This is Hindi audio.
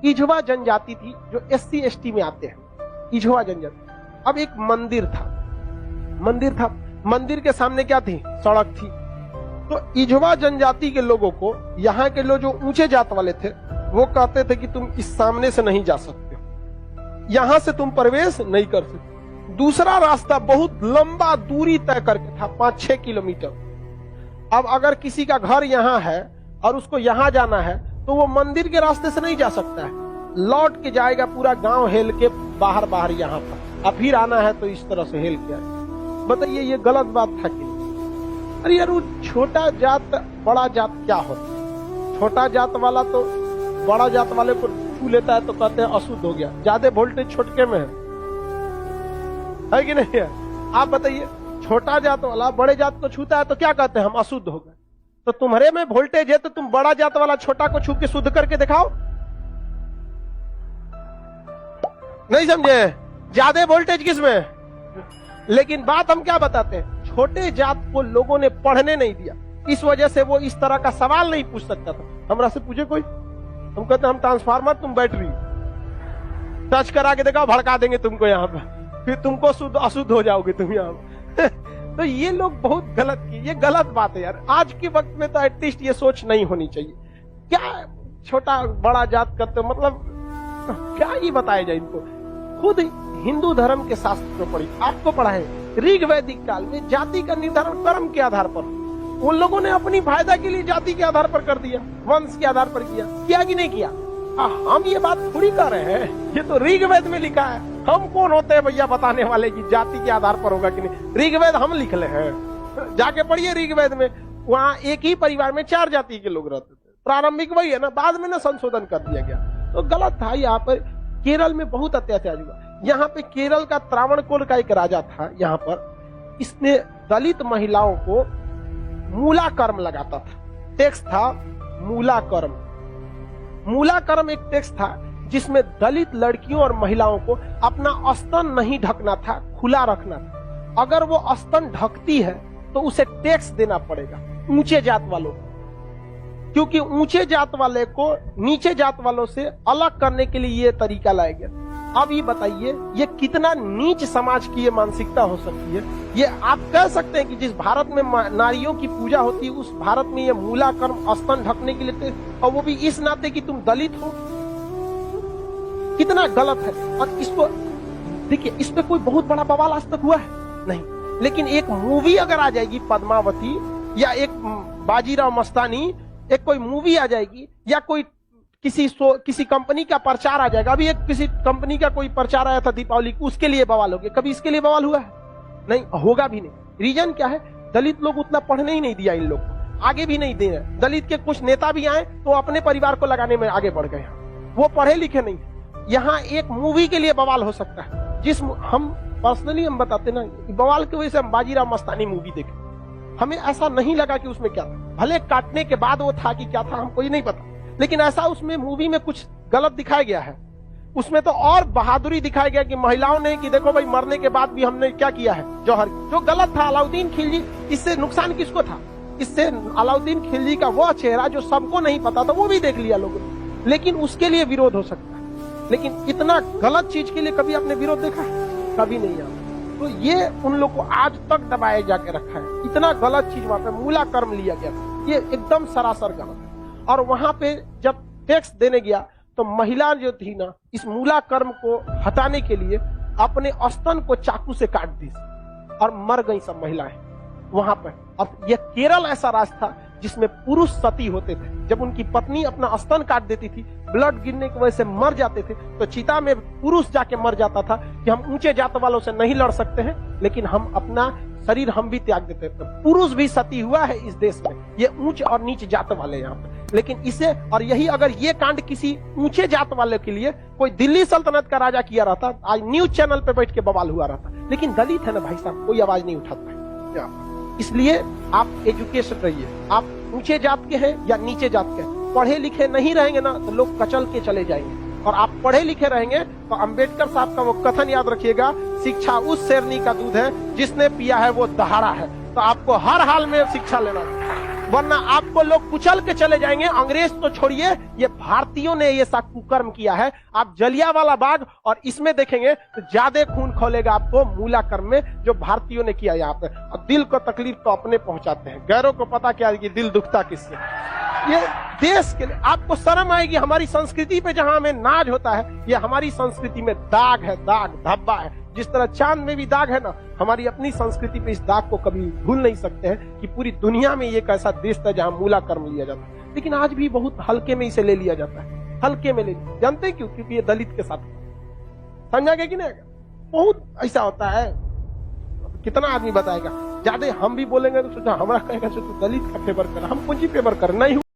इझवा जनजाति थी जो SC ST में आते हैं, इझवा जनजाति। अब एक मंदिर था, मंदिर के सामने क्या थी? सड़क थी। तो इझवा जनजाति के लोगों को, यहाँ के लोग जो ऊंचे जात वाले थे, वो कहते थे कि तुम इस सामने से नहीं जा सकते, यहां से तुम प्रवेश नहीं कर सकते। दूसरा रास्ता बहुत लंबा दूरी तय करके था, 5-6 किलोमीटर। अब अगर किसी का घर यहाँ है और उसको यहाँ जाना है तो वो मंदिर के रास्ते से नहीं जा सकता है, लौट के जाएगा पूरा गांव हेल के बाहर यहाँ पर, अब फिर आना है तो इस तरह से हेल के आए। बताइए ये गलत बात था कि नहीं? अरे यार, वो छोटा जात बड़ा जात क्या होता? छोटा जात वाला तो बड़ा जात वाले को छू लेता है तो कहते हैं अशुद्ध हो गया, ज्यादा वोल्टेज छोटके में है कि नहीं है? आप बताइए, छोटा जात वाला बड़े जात को छूता है तो क्या कहते हैं? हम अशुद्ध हो गए। तो तुम्हारे में वोल्टेज है तो तुम बड़ा जात वाला छोटा को छू के शुद्ध करके दिखाओ। नहीं समझे? ज्यादा वोल्टेज किसमें? लेकिन बात हम क्या बताते हैं, छोटे जात को लोगों ने पढ़ने नहीं दिया, इस वजह से वो इस तरह का सवाल नहीं पूछ सकता था। हमरा से पूछे कोई, हम कहते हम ट्रांसफार्मर, तुम बैटरी, टच करा के दिखाओ, भड़का देंगे तुमको यहाँ पर, फिर तुमको शुद्ध अशुद्ध हो जाओगे तुम यहाँ पर। तो ये लोग बहुत गलत किए, ये गलत बात है यार। आज के वक्त में तो एटलीस्ट ये सोच नहीं होनी चाहिए। क्या छोटा बड़ा जात करते, मतलब क्या ही बताया जाए इनको? खुद हिंदू धर्म के शास्त्र पढ़ी, आपको पढ़ा है ऋग वैदिक काल में जाति का निर्धारण कर्म के आधार पर, उन लोगों ने अपनी फायदा के लिए जाति के आधार पर कर दिया, वंश के आधार पर किया कि नहीं किया? हम ये बात थोड़ी कर रहे हैं, ये तो ऋग्वेद में लिखा है। हम कौन होते हैं भैया बताने वाले कि जाति के आधार पर होगा कि नहीं? ऋग्वेद हम लिख ले हैं, जाके पढ़िए ऋग्वेद में। वहाँ एक ही परिवार में 4 जाति के लोग रहते थे, प्रारंभिक वही है ना, बाद में ना संशोधन कर दिया गया, तो गलत था। यहाँ पर केरल में बहुत अत्याचार हुआ। यहाँ पे केरल का त्रावणकोर का एक राजा था, यहाँ पर इसने दलित महिलाओं को मूला कर्म लगाता था। टैक्स था मूला कर्म। मूला कर्म एक टैक्स था जिसमें दलित लड़कियों और महिलाओं को अपना स्तन नहीं ढकना था, खुला रखना था। अगर वो स्तन ढकती है तो उसे टैक्स देना पड़ेगा ऊंचे जात वालों को, क्योंकि ऊंचे जात वाले को नीचे जात वालों से अलग करने के लिए ये तरीका लाया गया। अब ये बताइए, ये कितना नीच समाज की ये मानसिकता हो सकती है? ये आप कह सकते हैं कि जिस भारत में नारियों की पूजा होती है, उस भारत में ये मूला कर्म स्तन ढकने के लिए, और वो भी इस नाते कि तुम दलित हो, कितना गलत है। और इसको देखिए, इस पे कोई बहुत बड़ा बवाल आज तक हुआ है नहीं, लेकिन एक मूवी अगर आ जाएगी पद्मावती, या एक बाजीराव मस्तानी, एक कोई मूवी आ जाएगी, या कोई किसी कंपनी का प्रचार आ जाएगा। अभी एक किसी कंपनी का कोई प्रचार आया था दीपावली को, उसके लिए बवाल हो गया। कभी इसके लिए बवाल हुआ है? नहीं, होगा भी नहीं। रीजन क्या है? दलित लोग उतना पढ़ने ही नहीं दिया इन लोग को, आगे भी नहीं दे रहे। दलित के कुछ नेता भी आए तो अपने परिवार को लगाने में आगे बढ़ गए, वो पढ़े लिखे नहीं। यहाँ एक मूवी के लिए बवाल हो सकता है, जिस हम पर्सनली हम बताते ना, बवाल की वजह से हम बाजीराव मस्तानी मूवी देखे, हमें ऐसा नहीं लगा कि उसमें क्या था। भले काटने के बाद वो था कि क्या था हमको ये नहीं पता, लेकिन ऐसा उसमें मूवी में कुछ गलत दिखाया गया है। उसमें तो और बहादुरी दिखाया गया कि महिलाओं ने, कि देखो भाई मरने के बाद भी हमने क्या किया है, जौहर, जो गलत था। अलाउद्दीन खिलजी, इससे नुकसान किसको था? इससे अलाउद्दीन खिलजी का वह चेहरा जो सबको नहीं पता था वो भी देख लिया लोगों ने, लेकिन उसके लिए विरोध हो सकता है। लेकिन इतना गलत चीज के लिए कभी आपने विरोध देखा? कभी नहीं आता। तो ये उन लोग को आज तक दबाए जाके रखा है। इतना गलत चीज वहां पे मूला कर्म लिया गया, ये एकदम सरासर गलत है। और वहां पे जब टैक्स देने गया तो महिला जो थी ना, इस मूला कर्म को हटाने के लिए अपने स्तन को चाकू से काट दी और मर गई सब महिलाएं वहां पर। अब यह केरल ऐसा राज्य था जिसमें पुरुष सती होते थे। जब उनकी पत्नी अपना स्तन काट देती थी, ब्लड गिरने की वजह से मर जाते थे, तो चिता में पुरुष जाके मर जाता था कि हम ऊंचे जात वालों से नहीं लड़ सकते हैं, लेकिन हम अपना शरीर हम भी त्याग देते हैं। तो पुरुष भी सती हुआ है इस देश में, ये ऊंच और नीच जात वाले यहाँ पे। लेकिन इसे, और यही अगर ये कांड किसी ऊंचे जात वाले के लिए कोई दिल्ली सल्तनत का राजा किया रहता, आज न्यूज चैनल पे बैठ के बवाल हुआ रहता। लेकिन दलित है ना भाई साहब, कोई आवाज नहीं उठाता है। इसलिए आप एजुकेशन रहिए, आप ऊंचे जात के हैं या नीचे जात के हैं, पढ़े लिखे नहीं रहेंगे ना तो लोग कचल के चले जाएंगे। और आप पढ़े लिखे रहेंगे तो अंबेडकर साहब का वो कथन याद रखिएगा, शिक्षा उस शेरनी का दूध है जिसने पिया है वो दहाड़ा है। तो आपको हर हाल में शिक्षा लेना है। वरना आपको लोग कुचल के चले जाएंगे। अंग्रेज तो छोड़िए, ये भारतीयों ने ये सा कुकर्म किया है। आप जलियांवाला बाग और इसमें देखेंगे तो ज्यादा खून खौलेगा आपको मूला कर्म में, जो भारतीयों ने किया यहाँ पे। और दिल को तकलीफ तो अपने पहुंचाते हैं, गैरों को पता क्या है कि दिल दुखता किससे। ये देश के लिए आपको शर्म आएगी। हमारी संस्कृति पे जहां हमें नाज होता है, ये हमारी संस्कृति में दाग है, दाग धब्बा है। जिस तरह चांद में भी दाग है ना, हमारी अपनी संस्कृति पे इस दाग को कभी भूल नहीं सकते हैं कि पूरी दुनिया में एक ऐसा देश था जहां मूला कर्म लिया जाता है। लेकिन आज भी बहुत हल्के में इसे ले लिया जाता है, हल्के में ले लिया। जानते हैं क्यों? क्योंकि ये दलित के साथ, समझा गया कि नहीं? बहुत ऐसा होता है। कितना आदमी बताएगा? ज्यादा हम भी बोलेंगे तो सोचा हमारा कहेगा तो दलित का फेवर कर, हम कौन सी फेवर कर नहीं।